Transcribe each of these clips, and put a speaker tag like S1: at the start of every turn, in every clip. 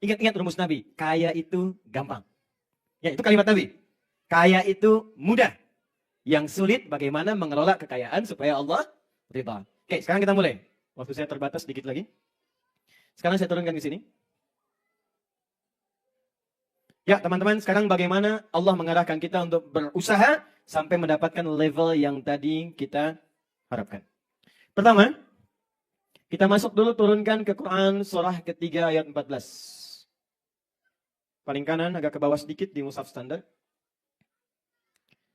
S1: Ingat-ingat rumus Nabi, kaya itu gampang. Ya, itu kalimat Nabi. Kaya itu mudah. Yang sulit bagaimana mengelola kekayaan supaya Allah ridha. Oke, sekarang kita mulai. Waktu saya terbatas sedikit lagi. Sekarang saya turunkan ke sini. Ya, teman-teman, sekarang bagaimana Allah mengarahkan kita untuk berusaha sampai mendapatkan level yang tadi kita harapkan. Pertama, kita masuk dulu turunkan ke Quran surah ketiga ayat 14. Paling kanan agak ke bawah sedikit di mushaf standar.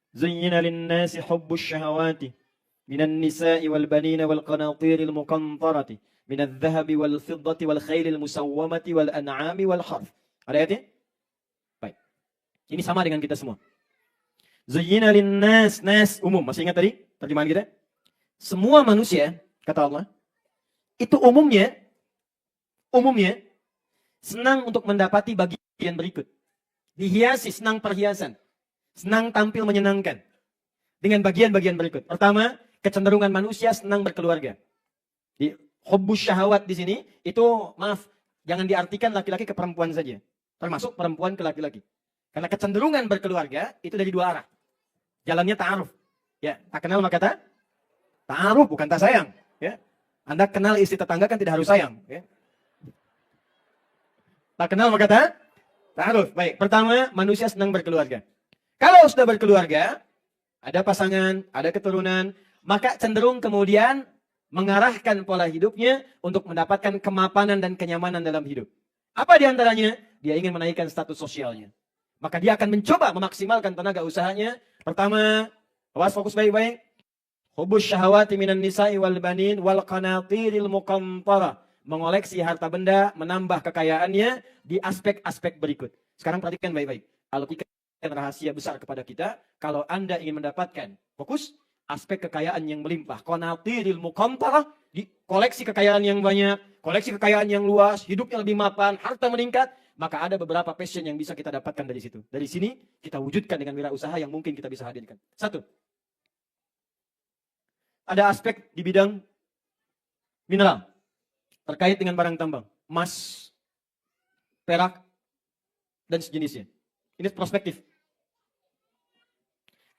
S1: Zuyyina lin-nasi hubbus syahawati minan nisa'i wal banina wal qanatiril muqantarati minadh dhahabi wal fiddati wal khailil musawwamati wal an'ami wal harth. Ada ayatnya? Baik. Ini sama dengan kita semua. Zuyyina lin-nas, nas umum. Masih ingat tadi terjemahan kita? Semua manusia, kata Allah, itu umumnya senang untuk mendapati bagian berikut. Dihiasi, senang perhiasan. Senang tampil menyenangkan. Dengan bagian-bagian berikut. Pertama, kecenderungan manusia senang berkeluarga. Di hubbus syahawat di sini, itu maaf, jangan diartikan laki-laki ke perempuan saja. Termasuk perempuan ke laki-laki. Karena kecenderungan berkeluarga, itu dari dua arah. Jalannya ta'aruf. Ya, tak kenal maka ta'aruf, bukan tak sayang. Ya. Anda kenal istri tetangga kan tidak harus sayang. Ya. Tak kenal maka ta'aruf. Baik, pertama, manusia senang berkeluarga. Kalau sudah berkeluarga, ada pasangan, ada keturunan, maka cenderung kemudian mengarahkan pola hidupnya untuk mendapatkan kemapanan dan kenyamanan dalam hidup. Apa diantaranya? Dia ingin menaikkan status sosialnya. Maka dia akan mencoba memaksimalkan tenaga usahanya. Pertama, awas fokus baik-baik. Hubbus syahawati minan nisa'i wal banin wal qanatiril muqantara. Mengoleksi harta benda, menambah kekayaannya di aspek-aspek berikut. Sekarang perhatikan baik-baik. Rahasia besar kepada kita, kalau Anda ingin mendapatkan fokus aspek kekayaan yang melimpah, qanatiril muqantarah, di koleksi kekayaan yang banyak, koleksi kekayaan yang luas, hidupnya lebih mapan, harta meningkat, maka ada beberapa passion yang bisa kita dapatkan dari situ. Dari sini kita wujudkan dengan wirausaha yang mungkin kita bisa hadirkan. Satu, ada aspek di bidang mineral terkait dengan barang tambang, emas, perak, dan sejenisnya. Ini prospektif.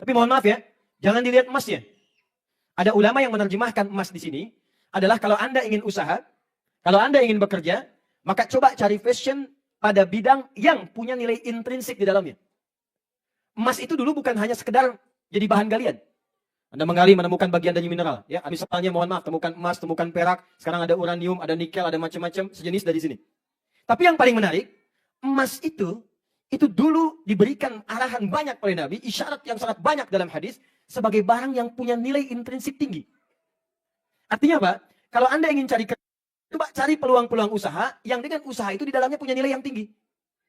S1: Tapi mohon maaf ya, jangan dilihat emasnya. Ada ulama yang menerjemahkan emas di sini adalah kalau Anda ingin usaha, kalau Anda ingin bekerja, maka coba cari passion pada bidang yang punya nilai intrinsik di dalamnya. Emas itu dulu bukan hanya sekedar jadi bahan galian. Anda menggali menemukan bagian dari mineral. Ya, misalnya mohon maaf, temukan emas, temukan perak, sekarang ada uranium, ada nikel, ada macam-macam sejenis dari sini. Tapi yang paling menarik, emas itu dulu diberikan arahan banyak oleh Nabi, isyarat yang sangat banyak dalam hadis, sebagai barang yang punya nilai intrinsik tinggi. Artinya apa? Kalau Anda ingin coba cari peluang-peluang usaha, yang dengan usaha itu di dalamnya punya nilai yang tinggi.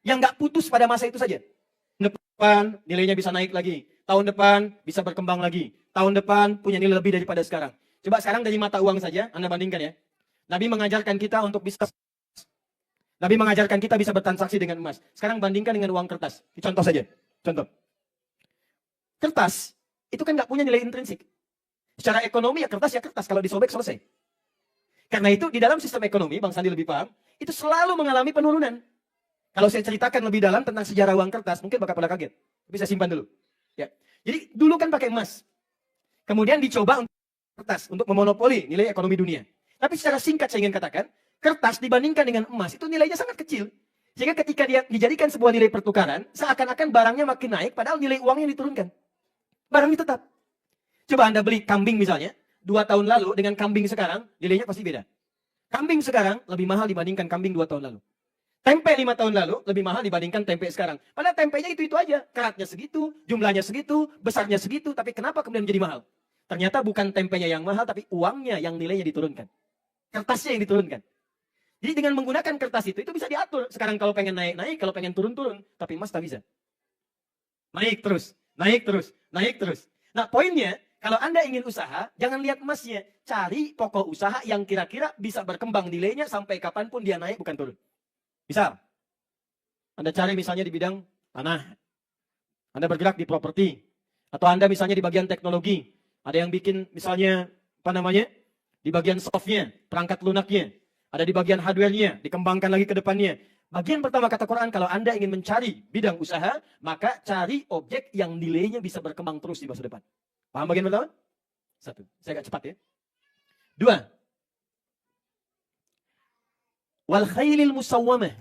S1: Yang nggak putus pada masa itu saja. Tahun depan nilainya bisa naik lagi. Tahun depan bisa berkembang lagi. Tahun depan punya nilai lebih daripada sekarang. Coba sekarang dari mata uang saja, Anda bandingkan ya. Nabi mengajarkan kita untuk bisa bertransaksi dengan emas. Sekarang bandingkan dengan uang kertas. Contoh saja. Contoh. Kertas, itu kan nggak punya nilai intrinsik. Secara ekonomi ya kertas kalau disobek selesai. Karena itu di dalam sistem ekonomi, Bang Sandi lebih paham, itu selalu mengalami penurunan. Kalau saya ceritakan lebih dalam tentang sejarah uang kertas, mungkin bakal pada kaget. Tapi saya simpan dulu. Ya. Jadi dulu kan pakai emas. Kemudian dicoba untuk kertas, untuk memonopoli nilai ekonomi dunia. Tapi secara singkat saya ingin katakan, kertas dibandingkan dengan emas itu nilainya sangat kecil. Sehingga ketika dia dijadikan sebuah nilai pertukaran, seakan-akan barangnya makin naik, padahal nilai uangnya diturunkan. Barangnya tetap. Coba Anda beli kambing misalnya, 2 tahun lalu dengan kambing sekarang, nilainya pasti beda. Kambing sekarang lebih mahal dibandingkan kambing 2 tahun lalu. Tempe 5 tahun lalu lebih mahal dibandingkan tempe sekarang. Padahal tempenya itu aja. Keratnya segitu, jumlahnya segitu, besarnya segitu. Tapi kenapa kemudian menjadi mahal? Ternyata bukan tempenya yang mahal, tapi uangnya yang nilainya diturunkan. Kertasnya yang diturunkan. Jadi dengan menggunakan kertas itu bisa diatur. Sekarang kalau pengen naik, kalau pengen turun. Tapi emas tak bisa. Naik terus, naik terus, naik terus. Nah poinnya, kalau Anda ingin usaha, jangan lihat emasnya. Cari pokok usaha yang kira-kira bisa berkembang nilainya sampai kapanpun dia naik bukan turun. Misal, Anda cari misalnya di bidang tanah. Anda bergerak di properti. Atau Anda misalnya di bagian teknologi. Ada yang bikin misalnya, di bagian softnya, perangkat lunaknya. Ada di bagian hardware-nya, dikembangkan lagi ke depannya. Bagian pertama kata Quran, kalau Anda ingin mencari bidang usaha, maka cari objek yang nilainya bisa berkembang terus di masa depan. Paham bagian pertama? Satu. Saya agak cepat ya. Dua. Wal khailil musawwamah.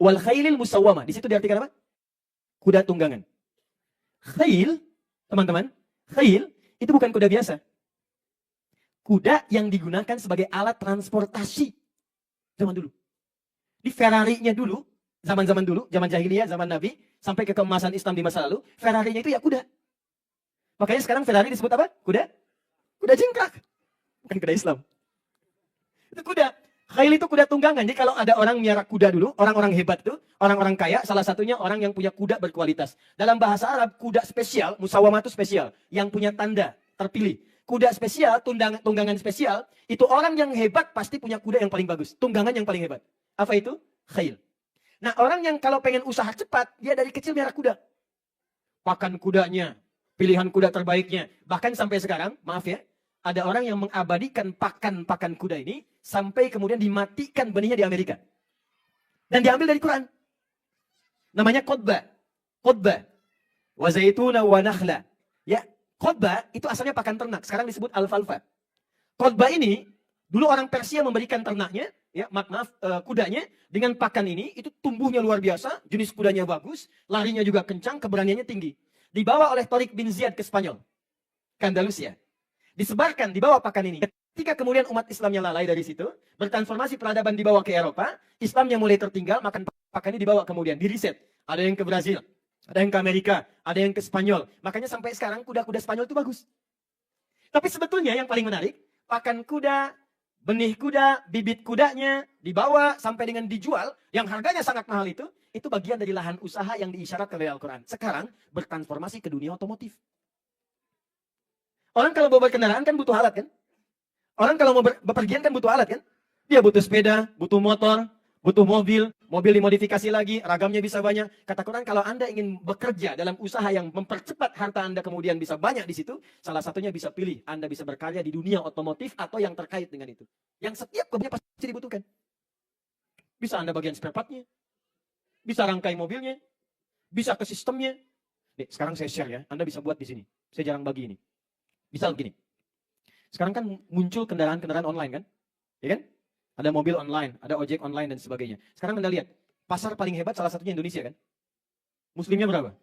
S1: Wal khailil musawwamah. Di situ diartikan apa? Kuda tunggangan. Khail, teman-teman, khail itu bukan kuda biasa. Kuda yang digunakan sebagai alat transportasi zaman dulu. Di Ferrari-nya dulu, zaman-zaman dulu, zaman jahiliyah, zaman Nabi, sampai ke keemasan Islam di masa lalu, Ferrari-nya itu ya kuda. Makanya sekarang Ferrari disebut apa? Kuda? Kuda jingkrak. Bukan kuda Islam. Itu kuda. Khail itu kuda tunggangan. Jadi kalau ada orang miara kuda dulu, orang-orang hebat itu, orang-orang kaya, salah satunya orang yang punya kuda berkualitas. Dalam bahasa Arab, kuda spesial, musawamah itu spesial, yang punya tanda terpilih. Kuda spesial, tunggangan spesial, itu orang yang hebat pasti punya kuda yang paling bagus. Tunggangan yang paling hebat. Apa itu? Khail. Nah, orang yang kalau pengen usaha cepat, dia dari kecil miara kuda. Pakan kudanya, pilihan kuda terbaiknya. Bahkan sampai sekarang, maaf ya, ada orang yang mengabadikan pakan kuda ini, sampai kemudian dimatikan benihnya di Amerika. Dan diambil dari Quran. Namanya khotbah. Khotbah. Wa zaituna wa nakhla. Ya, khotbah itu asalnya pakan ternak. Sekarang disebut alfalfa. Khotbah ini, dulu orang Persia memberikan ternaknya, ya, maaf, kudanya dengan pakan ini itu tumbuhnya luar biasa, jenis kudanya bagus, larinya juga kencang, keberaniannya tinggi. Dibawa oleh Tariq bin Ziyad ke Spanyol, ke Andalusia. Disebarkan, dibawa pakan ini. Ketika kemudian umat Islamnya lalai dari situ, bertransformasi peradaban dibawa ke Eropa, Islamnya mulai tertinggal, makan pakan ini dibawa kemudian, diriset. Ada yang ke Brazil, ada yang ke Amerika, ada yang ke Spanyol. Makanya sampai sekarang kuda-kuda Spanyol itu bagus. Tapi sebetulnya yang paling menarik, pakan kuda, benih kuda, bibit kudanya dibawa sampai dengan dijual, yang harganya sangat mahal itu bagian dari lahan usaha yang diisyaratkan oleh Al-Quran. Sekarang bertransformasi ke dunia otomotif. Orang kalau bawa kendaraan kan butuh alat kan? Orang kalau mau bepergian kan butuh alat kan? Dia butuh sepeda, butuh motor, butuh mobil dimodifikasi lagi, ragamnya bisa banyak. Kata Quran, kalau Anda ingin bekerja dalam usaha yang mempercepat harta Anda kemudian bisa banyak di situ, salah satunya bisa pilih. Anda bisa berkarya di dunia otomotif atau yang terkait dengan itu. Yang setiap kebutuhan pasti dibutuhkan. Bisa Anda bagian spare part-nya, bisa rangkai mobilnya, bisa ke sistemnya. Nih, sekarang saya share ya, Anda bisa buat di sini. Saya jarang bagi ini. Misal gini, sekarang kan muncul kendaraan-kendaraan online kan? Ya kan? Ada mobil online, ada ojek online dan sebagainya. Sekarang Anda lihat, pasar paling hebat salah satunya Indonesia kan? Muslimnya berapa?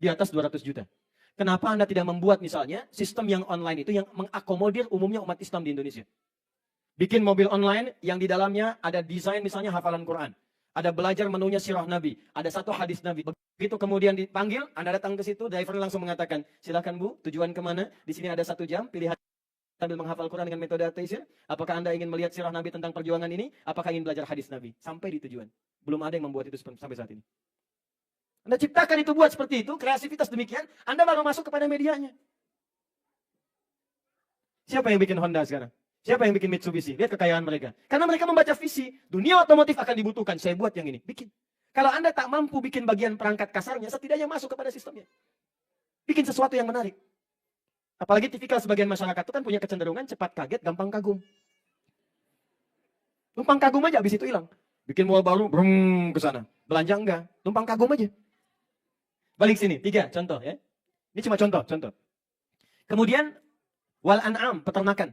S1: Di atas 200 juta. Kenapa Anda tidak membuat misalnya sistem yang online itu yang mengakomodir umumnya umat Islam di Indonesia? Bikin mobil online yang di dalamnya ada desain misalnya hafalan Quran. Ada belajar menunya sirah Nabi. Ada satu hadis Nabi. Begitu kemudian dipanggil, Anda datang ke situ, driver langsung mengatakan, silakan Bu, tujuan kemana? Di sini ada 1 jam, pilihan sambil menghafal Quran dengan metode at-taisir. Apakah Anda ingin melihat sirah Nabi tentang perjuangan ini? Apakah ingin belajar hadis Nabi? Sampai di tujuan. Belum ada yang membuat itu sampai saat ini. Anda ciptakan itu, buat seperti itu, kreativitas demikian, Anda baru masuk kepada medianya. Siapa yang bikin Honda sekarang? Siapa yang bikin Mitsubishi? Lihat kekayaan mereka. Karena mereka membaca visi. Dunia otomotif akan dibutuhkan. Saya buat yang ini. Bikin. Kalau Anda tak mampu bikin bagian perangkat kasarnya, setidaknya masuk kepada sistemnya. Bikin sesuatu yang menarik. Apalagi tipikal sebagian masyarakat itu kan punya kecenderungan cepat kaget, gampang kagum. Numpang kagum aja, habis itu hilang. Bikin mall baru, brum ke sana. Belanja enggak. Numpang kagum aja. Balik sini, 3 contoh ya. Ini cuma contoh. Kemudian, wal an'am, peternakan.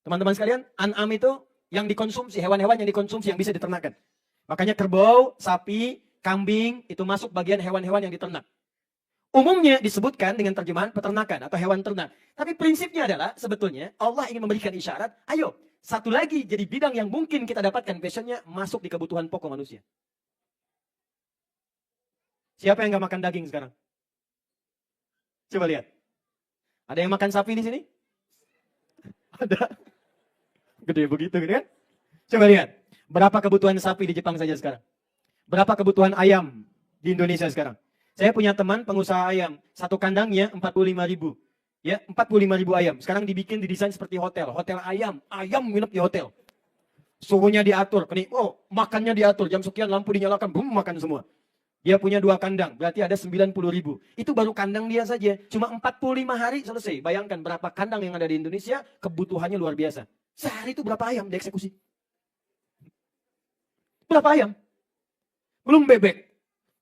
S1: Teman-teman sekalian, an'am itu yang dikonsumsi, hewan-hewan yang dikonsumsi, yang bisa diternakan. Makanya kerbau, sapi, kambing, itu masuk bagian hewan-hewan yang diternak. Umumnya disebutkan dengan terjemahan peternakan atau hewan ternak. Tapi prinsipnya adalah sebetulnya Allah ingin memberikan isyarat, ayo, satu lagi jadi bidang yang mungkin kita dapatkan passionnya masuk di kebutuhan pokok manusia. Siapa yang gak makan daging sekarang? Coba lihat. Ada yang makan sapi di sini? Ada. Gede begitu kan? Coba lihat. Berapa kebutuhan sapi di Jepang saja sekarang? Berapa kebutuhan ayam di Indonesia sekarang? Saya punya teman pengusaha ayam. Satu kandangnya 45.000. Ya, 45.000 ayam. Sekarang didesain seperti hotel. Hotel ayam. Ayam nginep di hotel. Suhunya diatur. Oh, makannya diatur. Jam sekian lampu dinyalakan. Boom, makan semua. Dia punya 2 kandang. Berarti ada 90.000. Itu baru kandang dia saja. Cuma 45 hari selesai. Bayangkan berapa kandang yang ada di Indonesia. Kebutuhannya luar biasa. Sehari itu berapa ayam dieksekusi? Berapa ayam? Belum bebek.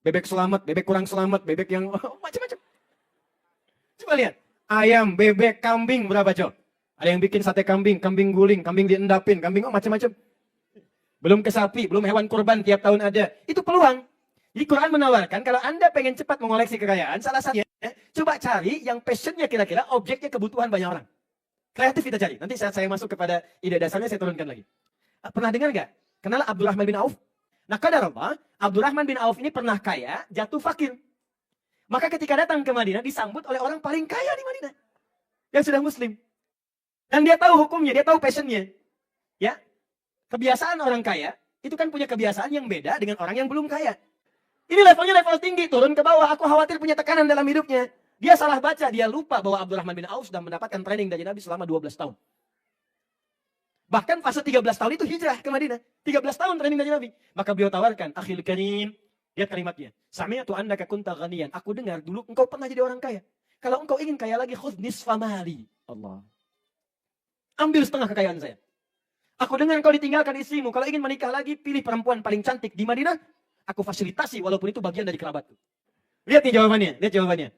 S1: Bebek selamat, bebek kurang selamat, bebek yang macam-macam. Coba lihat. Ayam, bebek, kambing berapa coba? Ada yang bikin sate kambing, kambing guling, kambing diendapin, kambing macam-macam. Belum ke sapi, belum hewan kurban tiap tahun ada. Itu peluang. Jadi Quran menawarkan kalau Anda pengen cepat mengoleksi kekayaan, salah satunya coba cari yang passionnya kira-kira objeknya kebutuhan banyak orang. Kreatif kita cari. Nanti saat saya masuk kepada ide dasarnya saya turunkan lagi. Pernah dengar nggak? Kenal Abdurrahman bin Auf? Nah, qadarullah, Abdurrahman bin Auf ini pernah kaya, jatuh fakir. Maka ketika datang ke Madinah disambut oleh orang paling kaya di Madinah yang sudah muslim. Dan dia tahu hukumnya, dia tahu passionnya. Ya, kebiasaan orang kaya itu kan punya kebiasaan yang beda dengan orang yang belum kaya. Ini levelnya level tinggi, turun ke bawah. Aku khawatir punya tekanan dalam hidupnya. Dia salah baca, dia lupa bahwa Abdurrahman bin Auf sudah mendapatkan training dari Nabi selama 12 tahun. Bahkan fase 13 tahun itu hijrah ke Madinah. 13 tahun training dari Nabi. Maka beliau tawarkan, akhil karim, lihat kalimatnya. Sami'atu annaka kunta ghaniyan. Aku dengar dulu engkau pernah jadi orang kaya. Kalau engkau ingin kaya lagi, khudh nisfa mali. Allah. Ambil setengah kekayaan saya. Aku dengar engkau ditinggalkan istrimu. Kalau ingin menikah lagi, pilih perempuan paling cantik di Madinah. Aku fasilitasi walaupun itu bagian dari kerabatku. Lihat nih jawabannya. Lihat jawabannya.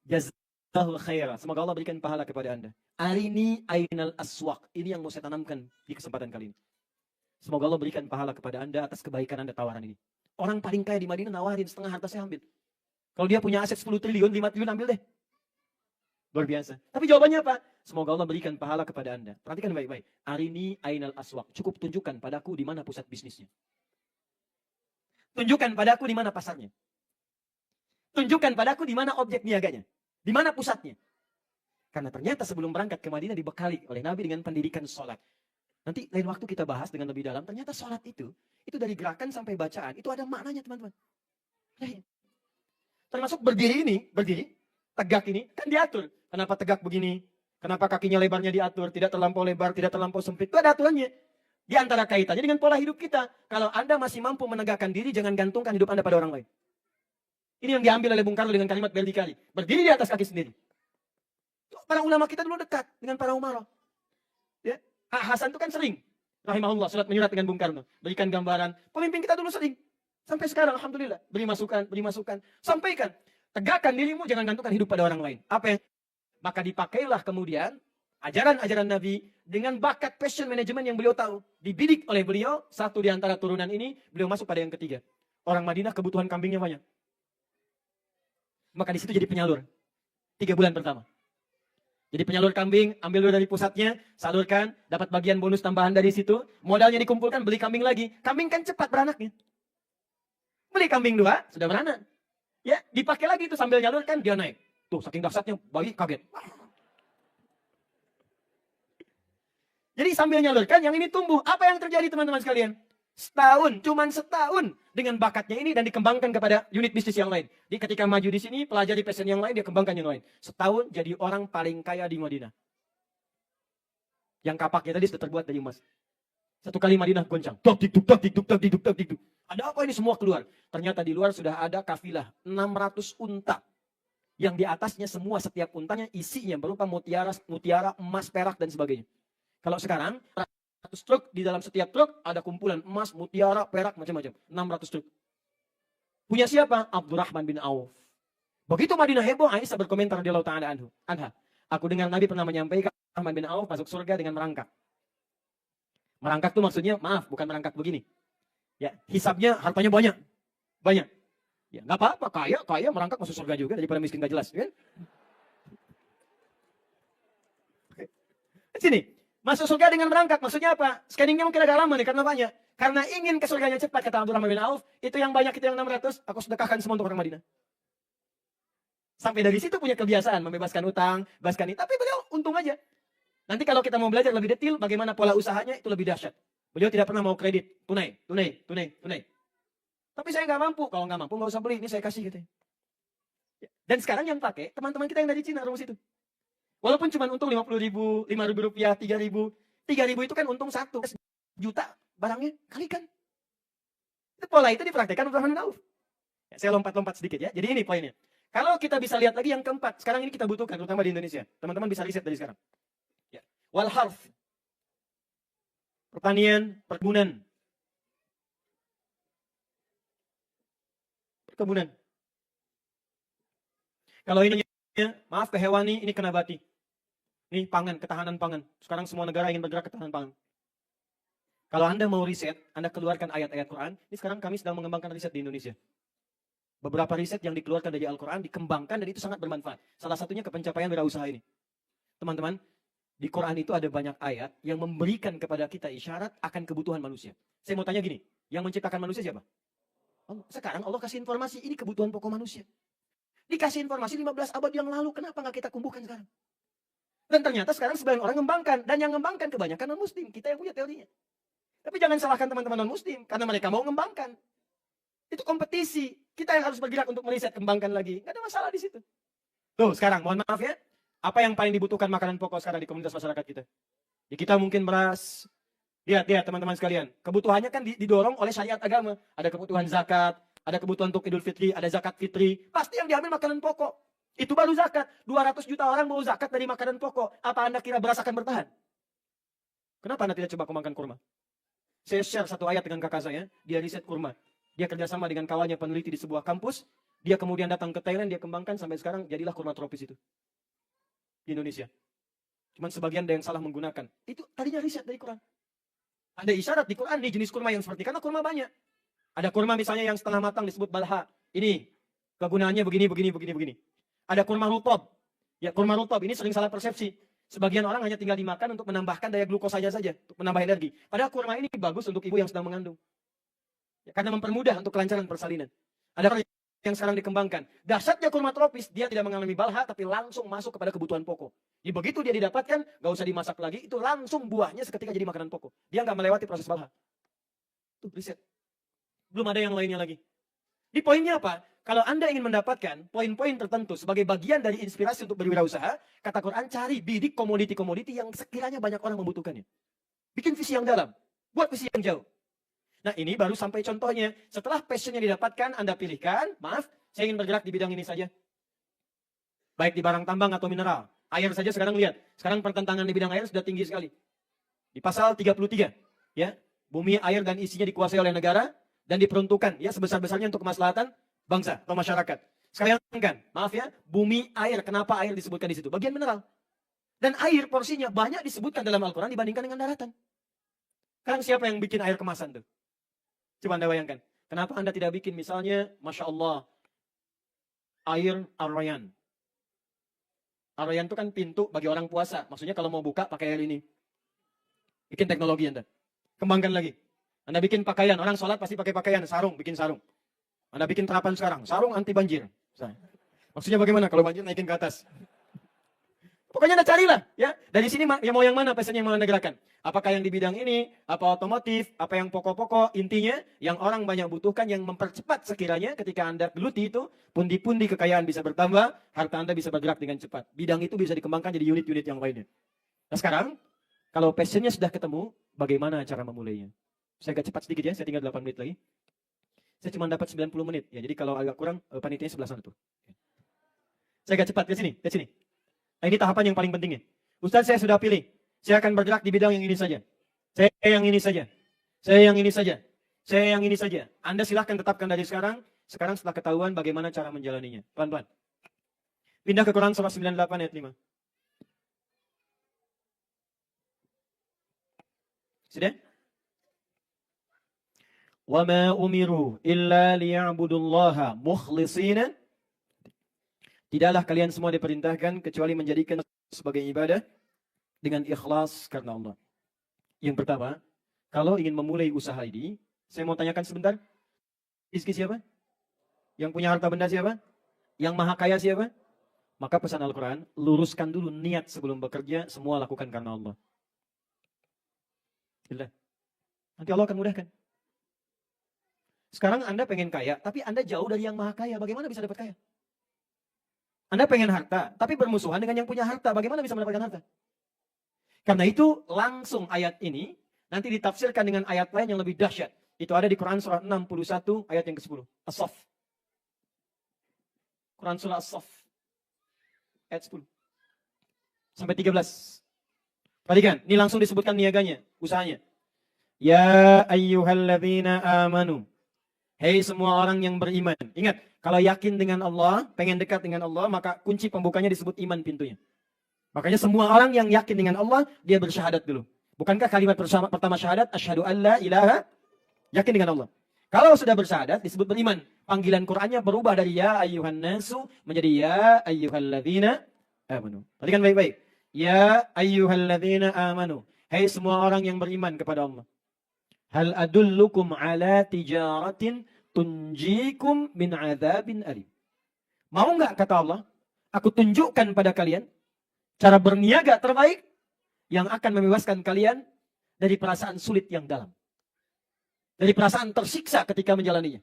S1: Jazakallahu khairan. Semoga Allah berikan pahala kepada Anda. Arini ainal aswaq. Ini yang mau saya tanamkan di kesempatan kali ini. Semoga Allah berikan pahala kepada Anda atas kebaikan Anda tawaran ini. Orang paling kaya di Madinah nawarin setengah harta saya ambil. Kalau dia punya aset 10 triliun, 5 triliun ambil deh. Luar biasa. Tapi jawabannya apa? Semoga Allah berikan pahala kepada Anda. Perhatikan baik-baik. Arini ainal aswaq. Cukup tunjukkan padaku di mana pusat bisnisnya. Tunjukkan padaku di mana pasarnya. Tunjukkan padaku di mana objek niaganya. Di mana pusatnya. Karena ternyata sebelum berangkat ke Madinah dibekali oleh Nabi dengan pendidikan sholat. Nanti lain waktu kita bahas dengan lebih dalam. Ternyata sholat itu dari gerakan sampai bacaan. Itu ada maknanya teman-teman. Termasuk berdiri ini, tegak ini, kan diatur. Kenapa tegak begini? Kenapa kakinya lebarnya diatur? Tidak terlampau lebar, tidak terlampau sempit. Itu ada aturannya. Di antara kaitannya dengan pola hidup kita. Kalau Anda masih mampu menegakkan diri, jangan gantungkan hidup Anda pada orang lain. Ini yang diambil oleh Bung Karno dengan kalimat berdikari. Berdiri di atas kaki sendiri. Para ulama kita dulu dekat dengan para umarah. Ya. Hasan itu kan sering. Rahimahullah, surat menyurat dengan Bung Karno. Berikan gambaran. Pemimpin kita dulu sering. Sampai sekarang, Alhamdulillah. Beri masukan. Sampaikan. Tegakkan dirimu, jangan gantungkan hidup pada orang lain. Apa yang? Maka dipakailah kemudian ajaran-ajaran Nabi dengan bakat passion management yang beliau tahu. Dibidik oleh beliau, satu di antara turunan ini, beliau masuk pada yang ketiga. Orang Madinah kebutuhan kambingnya banyak. Maka di situ jadi penyalur. 3 bulan pertama. Jadi penyalur kambing, ambil dulu dari pusatnya, salurkan, dapat bagian bonus tambahan dari situ, modalnya dikumpulkan, beli kambing lagi. Kambing kan cepat beranaknya. Beli kambing 2, sudah beranak. Ya, dipakai lagi itu sambil nyalurkan, dia naik. Tuh, saking dahsyatnya, bayi kaget. Jadi sambil nyalurkan, yang ini tumbuh. Apa yang terjadi teman-teman sekalian? Cuman setahun dengan bakatnya ini dan dikembangkan kepada unit bisnis yang lain. Di ketika maju di sini, pelajari passion yang lain, dia kembangkan yang lain. Setahun jadi orang paling kaya di Madinah. Yang kapaknya tadi sudah terbuat dari emas. Satu kali Madinah goncang. Dok, dik, duk. Ada apa ini semua keluar? Ternyata di luar sudah ada kafilah 600 unta. Yang di atasnya semua setiap untanya isinya berupa mutiara, emas, perak dan sebagainya. Kalau sekarang 100 truk, di dalam setiap truk ada kumpulan emas, mutiara, perak, macam-macam. 600 truk. Punya siapa? Abdurrahman bin Auf. Begitu Madinah heboh, Aisyah berkomentar radhiyallahu ta'ala anha. Aku dengar Nabi pernah menyampaikan Abdurrahman bin Auf masuk surga dengan merangkak. Merangkak itu maksudnya, maaf, bukan merangkak begini. Ya, hisabnya hartanya banyak. Banyak. Ya, nggak apa-apa, kaya merangkak masuk surga juga daripada miskin gak jelas, kan? Sini. Masuk surga dengan merangkak, maksudnya apa? Scanningnya mungkin agak lama nih, karena banyak. Karena ingin ke surganya cepat, kata Abdurrahman bin Auf, itu yang banyak, itu yang 600, aku sedekahkan semua untuk orang Madinah. Sampai dari situ punya kebiasaan, membebaskan utang, bebaskan ini. Tapi beliau untung aja. Nanti kalau kita mau belajar lebih detail, bagaimana pola usahanya, itu lebih dahsyat. Beliau tidak pernah mau kredit, tunai. Tapi saya nggak mampu, kalau nggak mampu nggak usah beli, ini saya kasih gitu. Dan sekarang yang pakai, teman-teman kita yang dari Cina, rumus itu. Walaupun cuma untung 50.000, 5.000 rupiah, 3.000. 3.000 itu kan untung 1 juta barangnya, kalikan. Itu pola itu dipraktekkan Abdurrahman bin Auf. Ya, saya lompat-lompat sedikit ya. Jadi ini poinnya. Kalau kita bisa lihat lagi yang keempat, sekarang ini kita butuhkan, terutama di Indonesia. Teman-teman bisa riset dari sekarang. Ya. Wal harf. Pertanian, perkebunan. Perkebunan. Kalau ini, maaf ke hewani, ini kena bati. Ini pangan, ketahanan pangan. Sekarang semua negara ingin bergerak ketahanan pangan. Kalau Anda mau riset, Anda keluarkan ayat-ayat Quran. Ini sekarang kami sedang mengembangkan riset di Indonesia. Beberapa riset yang dikeluarkan dari Al-Quran dikembangkan dan itu sangat bermanfaat. Salah satunya ke pencapaian wirausaha ini. Teman-teman, di Quran itu ada banyak ayat yang memberikan kepada kita isyarat akan kebutuhan manusia. Saya mau tanya gini, yang menciptakan manusia siapa? Allah. Sekarang Allah kasih informasi, ini kebutuhan pokok manusia. Dikasih informasi 15 abad yang lalu, kenapa nggak kita kumpulkan sekarang? Dan ternyata sekarang sebagian orang ngembangkan, dan yang ngembangkan kebanyakan non-muslim, kita yang punya teorinya. Tapi jangan salahkan teman-teman non-muslim, karena mereka mau ngembangkan. Itu kompetisi, kita yang harus bergerak untuk meriset, kembangkan lagi. Nggak ada masalah di situ. Tuh sekarang, mohon maaf ya, apa yang paling dibutuhkan makanan pokok sekarang di komunitas masyarakat kita? Ya, kita mungkin beras. Lihat teman-teman sekalian, kebutuhannya kan didorong oleh syariat agama. Ada kebutuhan zakat, ada kebutuhan untuk Idul Fitri, ada zakat fitri. Pasti yang diambil makanan pokok. Itu baru zakat. 200 juta orang mau zakat dari makanan pokok. Apa Anda kira beras akan bertahan? Kenapa Anda tidak coba kembangkan kurma? Saya share satu ayat dengan kakak saya, dia riset kurma. Dia kerjasama dengan kawannya peneliti di sebuah kampus. Dia kemudian datang ke Thailand, dia kembangkan sampai sekarang jadilah kurma tropis itu. Di Indonesia. Cuman sebagian ada yang salah menggunakan. Itu tadinya riset dari Quran. Ada isyarat di Quran, di jenis kurma yang seperti, karena kurma banyak. Ada kurma misalnya yang setengah matang disebut balha. Ini kegunaannya begini. Ada kurma rutob. Ya, kurma rutob ini sering salah persepsi. Sebagian orang hanya tinggal dimakan untuk menambahkan daya glukosanya saja, untuk menambah energi. Padahal kurma ini bagus untuk ibu yang sedang mengandung. Ya, karena mempermudah untuk kelancaran persalinan. Ada yang sekarang dikembangkan. Dahsyatnya kurma tropis, dia tidak mengalami balha, tapi langsung masuk kepada kebutuhan pokok. Jadi begitu dia didapatkan, gak usah dimasak lagi, itu langsung buahnya seketika jadi makanan pokok. Dia gak melewati proses balha. Tuh, riset. Belum ada yang lainnya lagi. Di poinnya apa? Kalau Anda ingin mendapatkan poin-poin tertentu sebagai bagian dari inspirasi untuk berwirausaha, kata Quran, cari bidik komoditi-komoditi yang sekiranya banyak orang membutuhkannya. Bikin visi yang dalam, buat visi yang jauh. Nah ini baru sampai contohnya. Setelah passionnya didapatkan, Anda pilihkan, maaf, saya ingin bergerak di bidang ini saja. Baik di barang tambang atau mineral. Air saja sekarang lihat. Sekarang pertentangan di bidang air sudah tinggi sekali. Di pasal 33, ya, bumi, air, dan isinya dikuasai oleh negara, dan diperuntukkan ya sebesar-besarnya untuk kemaslahatan bangsa atau masyarakat. Sekalian kan, maaf ya, bumi, air, kenapa air disebutkan di situ? Bagian mineral. Dan air porsinya banyak disebutkan dalam Al-Quran dibandingkan dengan daratan. Sekarang siapa yang bikin air kemasan tuh? Coba Anda bayangkan. Kenapa Anda tidak bikin misalnya, Masya Allah, air Ar-Rayyan. Ar-Rayyan itu kan pintu bagi orang puasa. Maksudnya kalau mau buka pakai air ini. Bikin teknologi Anda. Kembangkan lagi. Anda bikin pakaian. Orang sholat pasti pakai pakaian. Sarung. Bikin sarung. Anda bikin terapan sekarang. Sarung anti banjir. Maksudnya bagaimana kalau banjir naikin ke atas? Pokoknya Anda carilah. Ya. Dari sini ya mau yang mana passion yang mau Anda gerakan. Apakah yang di bidang ini, apa otomotif, apa yang pokok-pokok, intinya yang orang banyak butuhkan, yang mempercepat sekiranya ketika Anda geluti itu, pundi-pundi kekayaan bisa bertambah, harta Anda bisa bergerak dengan cepat. Bidang itu bisa dikembangkan jadi unit-unit yang lainnya. Nah sekarang, kalau passionnya sudah ketemu, bagaimana cara memulainya? Saya agak cepat sedikit ya, saya tinggal 8 menit lagi. Saya cuma dapat 90 menit, ya jadi kalau agak kurang, panitianya sebelah sana tuh. Saya agak cepat, lihat sini. Nah ini tahapan yang paling pentingnya. Ustaz saya sudah pilih. Saya akan bergerak di bidang yang ini saja. Saya yang ini saja. Saya yang ini saja. Saya yang ini saja. Anda silahkan tetapkan dari sekarang. Sekarang setelah ketahuan bagaimana cara menjalaninya. Pelan-pelan. Pindah ke Quran surah 98 ayat 5. Sudah? وَمَا أُمِرُوا إِلَّا لِيَعْبُدُوا اللَّهَ مُخْلِصِينَ. Tidaklah kalian semua diperintahkan kecuali menjadikan sebagai ibadah dengan ikhlas karena Allah. Yang pertama, kalau ingin memulai usaha ini, saya mau tanyakan sebentar. Rizki siapa? Yang punya harta benda siapa? Yang maha kaya siapa? Maka pesan Al-Quran, luruskan dulu niat sebelum bekerja, semua lakukan karena Allah. Nanti Allah akan mudahkan. Sekarang Anda pengen kaya, tapi Anda jauh dari yang maha kaya. Bagaimana bisa dapat kaya? Anda pengen harta, tapi bermusuhan dengan yang punya harta. Bagaimana bisa mendapatkan harta? Karena itu langsung ayat ini nanti ditafsirkan dengan ayat lain yang lebih dahsyat. Itu ada di Quran surah 61 ayat yang ke-10. As-Saff. Quran surah As-Saff. Ayat 10. Sampai 13. Perhatikan, ini langsung disebutkan niaganya, usahanya. Ya ayyuhalladzina amanu. Hei semua orang yang beriman. Ingat, kalau yakin dengan Allah, pengen dekat dengan Allah, maka kunci pembukanya disebut iman pintunya. Makanya semua orang yang yakin dengan Allah, dia bersyahadat dulu. Bukankah kalimat pertama syahadat, asyhadu an la ilaha, yakin dengan Allah. Kalau sudah bersyahadat, disebut beriman. Panggilan Qur'annya berubah dari ya ayyuhan nasu menjadi ya ayyuhalladzina amanu. Perhatikan baik-baik. Ya ayyuhalladzina amanu. Hei semua orang yang beriman kepada Allah. Hal adullukum ala tijaratin tunjikum min adzabin alim. Mau nggak kata Allah, aku tunjukkan pada kalian cara berniaga terbaik yang akan membebaskan kalian dari perasaan sulit yang dalam. Dari perasaan tersiksa ketika menjalaninya.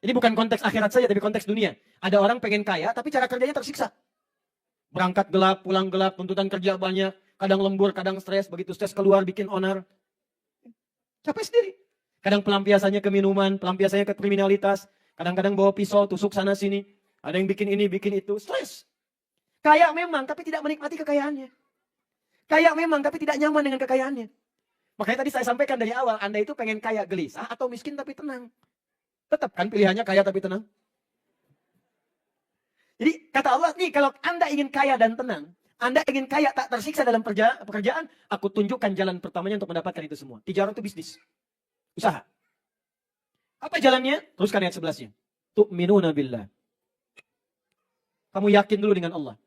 S1: Ini bukan konteks akhirat saja, tapi konteks dunia. Ada orang pengen kaya, tapi cara kerjanya tersiksa. Berangkat gelap, pulang gelap, tuntutan kerja banyak, kadang lembur, kadang stres, begitu stres keluar bikin onar. Capek sendiri. Kadang pelampiasannya ke minuman, pelampiasannya ke kriminalitas, kadang-kadang bawa pisau, tusuk sana sini. Ada yang bikin ini, bikin itu, stres. Kaya memang, tapi tidak menikmati kekayaannya. Kaya memang, tapi tidak nyaman dengan kekayaannya. Makanya tadi saya sampaikan dari awal, Anda itu pengen kaya gelisah atau miskin tapi tenang. Tetap kan pilihannya kaya tapi tenang. Jadi kata Allah, nih kalau Anda ingin kaya dan tenang, Anda ingin kaya tak tersiksa dalam pekerjaan, aku tunjukkan jalan pertamanya untuk mendapatkan itu semua. Tijarah itu bisnis. Usaha. Apa jalannya? Teruskan ayat 11-nya. Tu'minuna billah. Kamu yakin dulu dengan Allah.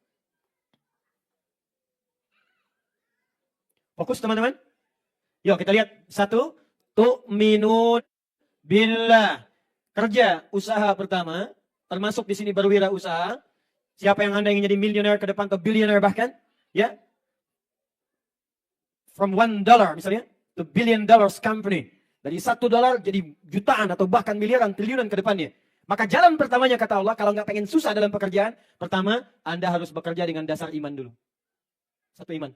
S1: Fokus teman-teman. Yuk kita lihat. Satu. Tu'minun billah. Kerja, usaha pertama. Termasuk di sini berwirausaha. Siapa yang Anda ingin jadi miliuner ke depan atau billionaire bahkan. Ya. From $1 misalnya. To $1 billion company. Dari $1 jadi jutaan atau bahkan miliaran, triliunan ke depannya. Maka jalan pertamanya kata Allah, kalau nggak pengen susah dalam pekerjaan, pertama Anda harus bekerja dengan dasar iman dulu. Satu iman.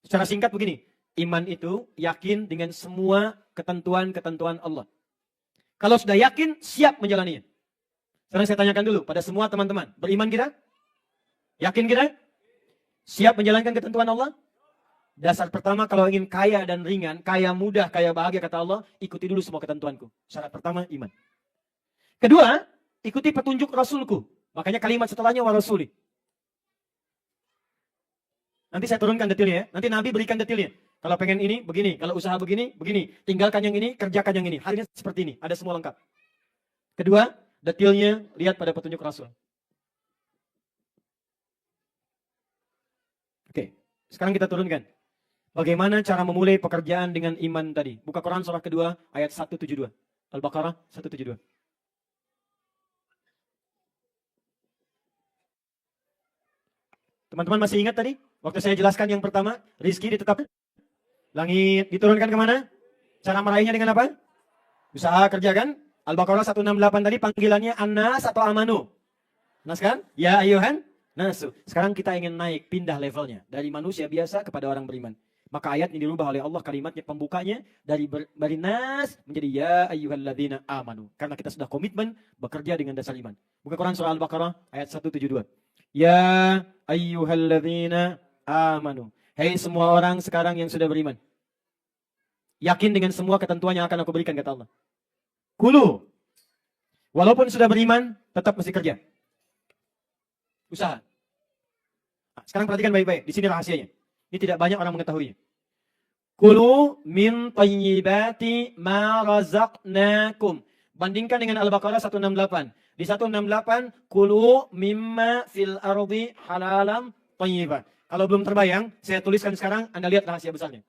S1: Secara singkat begini, iman itu yakin dengan semua ketentuan-ketentuan Allah. Kalau sudah yakin, siap menjalaninya. Sekarang saya tanyakan dulu pada semua teman-teman, beriman kita? Yakin kita? Siap menjalankan ketentuan Allah? Dasar pertama kalau ingin kaya dan ringan, kaya mudah, kaya bahagia kata Allah, ikuti dulu semua ketentuanku. Syarat pertama, iman. Kedua, ikuti petunjuk Rasulku. Makanya kalimat setelahnya wa rasuli. Nanti saya turunkan detailnya ya. Nanti Nabi berikan detailnya. Kalau pengen ini, begini. Kalau usaha begini, begini. Tinggalkan yang ini, kerjakan yang ini. Halnya seperti ini. Ada semua lengkap. Kedua, detailnya lihat pada petunjuk Rasul. Oke, sekarang kita turunkan. Bagaimana cara memulai pekerjaan dengan iman tadi? Buka Quran surah kedua ayat 172. Al-Baqarah 172. Teman-teman masih ingat tadi? Waktu saya jelaskan yang pertama, rizki ditetapkan. Langit diturunkan kemana? Cara meraihnya dengan apa? Usaha kerja kan? Al-Baqarah 168 tadi panggilannya An-Nas atau Amanu. Nas kan? Ya ayuhan nasu. Sekarang kita ingin naik, pindah levelnya. Dari manusia biasa kepada orang beriman. Maka ayat ini dirubah oleh Allah, kalimatnya pembukanya dari nas menjadi ya ayyuhalladzina amanu. Karena kita sudah komitmen bekerja dengan dasar iman. Buka Quran surah Al-Baqarah ayat 172. Ya ayyuhalladzina amanu. Hei semua orang sekarang yang sudah beriman. Yakin dengan semua ketentuan yang akan aku berikan kata Allah. Kulu. Walaupun sudah beriman, tetap mesti kerja. Usaha. Nah, sekarang perhatikan baik-baik. Di sini rahasianya. Ini tidak banyak orang mengetahuinya. Kulu min tayyibati ma razaqnakum. Bandingkan dengan Al-Baqarah 168. Di 168, kulu mimma fil ardi halalam tayyiban. Kalau belum terbayang, saya tuliskan sekarang, Anda lihat rahasia besarnya.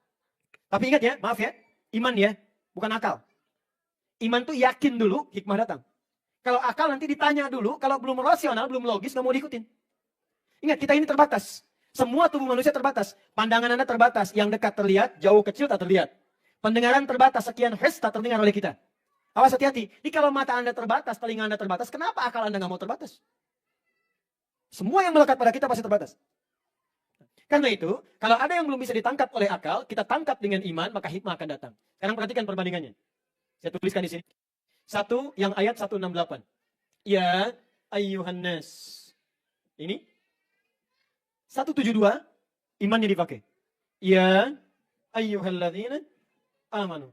S1: Tapi ingat ya, maaf ya, iman ya, bukan akal. Iman tuh yakin dulu, hikmah datang. Kalau akal nanti ditanya dulu, kalau belum rasional, belum logis, nggak mau diikutin. Ingat, kita ini terbatas. Semua tubuh manusia terbatas. Pandangan Anda terbatas. Yang dekat terlihat, jauh kecil tak terlihat. Pendengaran terbatas, sekian hertz tak terdengar oleh kita. Awas hati-hati. Jadi kalau mata Anda terbatas, telinga Anda terbatas, kenapa akal Anda nggak mau terbatas? Semua yang melekat pada kita pasti terbatas. Karena itu, kalau ada yang belum bisa ditangkap oleh akal, kita tangkap dengan iman, maka hikmah akan datang. Sekarang perhatikan perbandingannya. Saya tuliskan di sini. Satu, yang ayat 168. Ya ayyuhan nas. Ini 172, imannya dipakai. Ya ayyuhalladzina amanu.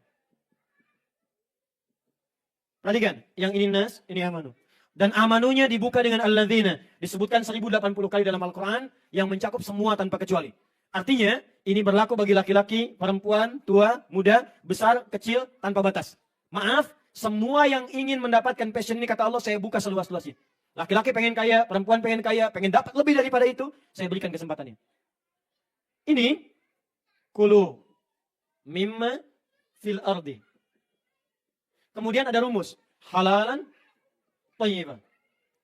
S1: Perhatikan, yang ini nas, ini amanu. Dan amanunya dibuka dengan alladzina. Disebutkan 1080 kali dalam Al-Quran yang mencakup semua tanpa kecuali. Artinya, ini berlaku bagi laki-laki, perempuan, tua, muda, besar, kecil, tanpa batas. Maaf, semua yang ingin mendapatkan passion ini, kata Allah, saya buka seluas-luasnya. Laki-laki pengen kaya, perempuan pengen kaya, pengen dapat lebih daripada itu, saya berikan kesempatannya. Ini, kulu mimma fil ardi. Kemudian ada rumus, halalan thayyiban.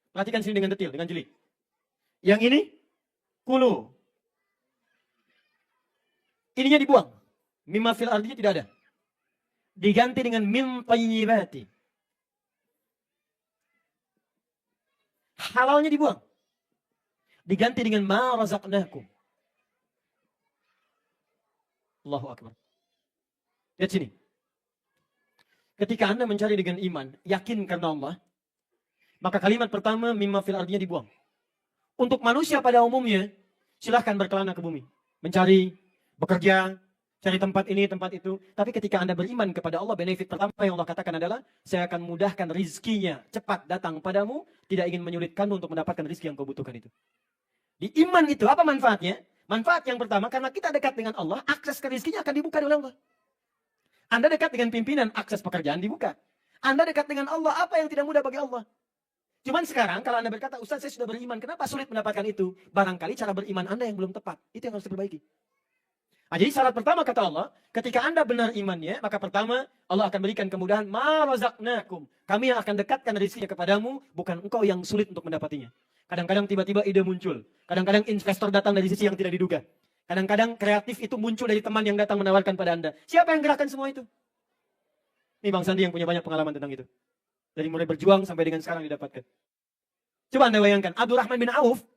S1: Perhatikan sini dengan detail, dengan jeli. Yang ini, kulu. Ininya dibuang. Mimma fil ardinya tidak ada. Diganti dengan min thayyibati. Halalnya dibuang. Diganti dengan ma razaqnakum. Allahu Akbar. Lihat sini. Ketika Anda mencari dengan iman, yakin karena Allah, maka kalimat pertama mimma fil ardinya dibuang. Untuk manusia pada umumnya, silahkan berkelana ke bumi. Mencari, bekerja, cari tempat ini, tempat itu. Tapi ketika Anda beriman kepada Allah, benefit pertama yang Allah katakan adalah, saya akan mudahkan rizkinya cepat datang padamu, tidak ingin menyulitkanmu untuk mendapatkan rizki yang kau butuhkan itu. Di iman itu, apa manfaatnya? Manfaat yang pertama, karena kita dekat dengan Allah, akses ke rizkinya akan dibuka oleh Allah. Anda dekat dengan pimpinan, akses pekerjaan dibuka. Anda dekat dengan Allah, apa yang tidak mudah bagi Allah? Cuman sekarang kalau Anda berkata, Ustaz saya sudah beriman, kenapa sulit mendapatkan itu? Barangkali cara beriman Anda yang belum tepat. Itu yang harus diperbaiki. Nah, jadi syarat pertama kata Allah, ketika Anda benar imannya, maka pertama Allah akan berikan kemudahan, ma razaqnakum. Kami yang akan dekatkan rezekinya kepadamu, bukan engkau yang sulit untuk mendapatinya. Kadang-kadang tiba-tiba ide muncul. Kadang-kadang investor datang dari sisi yang tidak diduga. Kadang-kadang kreatif itu muncul dari teman yang datang menawarkan pada Anda. Siapa yang gerakan semua itu? Ini Bang Sandi yang punya banyak pengalaman tentang itu. Dari mulai berjuang sampai dengan sekarang didapatkan. Coba Anda bayangkan, Abdurrahman bin Auf,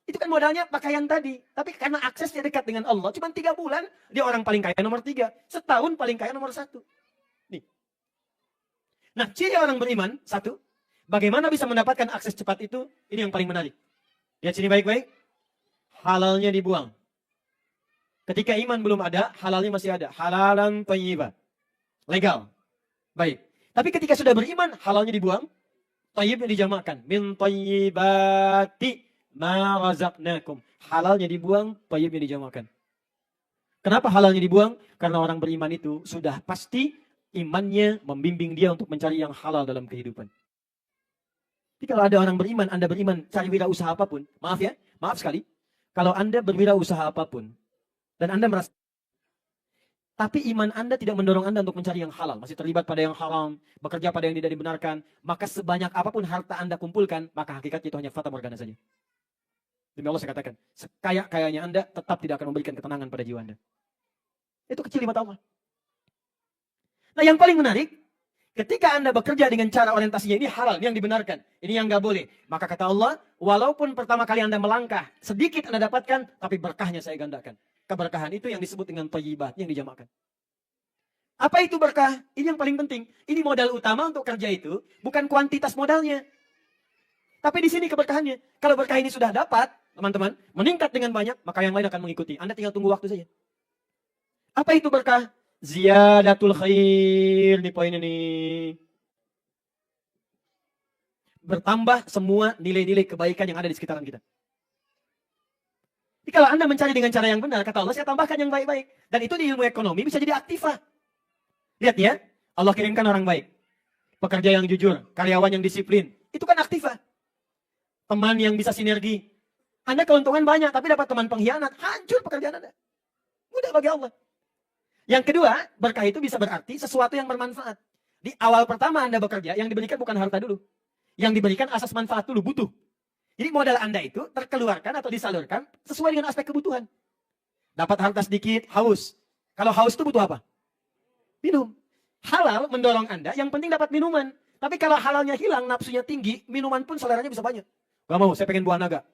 S1: itu kan modalnya pakaian tadi. Tapi karena aksesnya dekat dengan Allah, cuma 3 bulan, dia orang paling kaya nomor 3. Setahun paling kaya nomor 1. Nih. Nah, ciri orang beriman, 1, bagaimana bisa mendapatkan akses cepat itu, ini yang paling menarik. Lihat sini baik-baik. Halalnya dibuang. Ketika iman belum ada, halalnya masih ada. Halalan thayyiban. Legal. Baik. Tapi ketika sudah beriman, halalnya dibuang. Thayyibnya dijamakkan. Min thayyibati ma razaqnakum. Halalnya dibuang, thayyibnya dijamakkan. Kenapa halalnya dibuang? Karena orang beriman itu sudah pasti imannya membimbing dia untuk mencari yang halal dalam kehidupan. Jadi kalau ada orang beriman, Anda beriman, cari wirausaha apapun. Maaf ya, maaf sekali. Kalau Anda berwirausaha apapun, dan Anda merasa, tapi iman Anda tidak mendorong Anda untuk mencari yang halal, masih terlibat pada yang haram, bekerja pada yang tidak dibenarkan, maka sebanyak apapun harta Anda kumpulkan, maka hakikatnya itu hanya fata morgana saja. Demi Allah saya katakan, sekaya-kayanya Anda tetap tidak akan memberikan ketenangan pada jiwa Anda. Itu kecil di mata Allah. Nah yang paling menarik, ketika Anda bekerja dengan cara orientasinya ini halal, ini yang dibenarkan, ini yang nggak boleh. Maka kata Allah, walaupun pertama kali Anda melangkah, sedikit Anda dapatkan, tapi berkahnya saya gandakan. Keberkahan itu yang disebut dengan thayyibat, yang dijamakkan. Apa itu berkah? Ini yang paling penting. Ini modal utama untuk kerja itu, bukan kuantitas modalnya. Tapi di sini keberkahannya. Kalau berkah ini sudah dapat, teman-teman, meningkat dengan banyak, maka yang lain akan mengikuti. Anda tinggal tunggu waktu saja. Apa itu berkah? Ziyadatul khair. Ini poin ini. Bertambah semua nilai-nilai kebaikan yang ada di sekitaran kita. Jadi kalau Anda mencari dengan cara yang benar, kata Allah, saya tambahkan yang baik-baik. Dan itu di ilmu ekonomi bisa jadi aktifah. Lihat ya, Allah kirimkan orang baik. Pekerja yang jujur, karyawan yang disiplin. Itu kan aktifah. Teman yang bisa sinergi. Anda keuntungan banyak, tapi dapat teman pengkhianat. Hancur pekerjaan Anda. Mudah bagi Allah. Yang kedua, berkah itu bisa berarti sesuatu yang bermanfaat. Di awal pertama Anda bekerja, yang diberikan bukan harta dulu. Yang diberikan asas manfaat dulu, butuh. Jadi modal Anda itu terkeluarkan atau disalurkan sesuai dengan aspek kebutuhan. Dapat harta sedikit, haus. Kalau haus itu butuh apa? Minum. Halal mendorong Anda, yang penting dapat minuman. Tapi kalau halalnya hilang, nafsunya tinggi, minuman pun seleranya bisa banyak. Gak mau, saya pengen buah naga.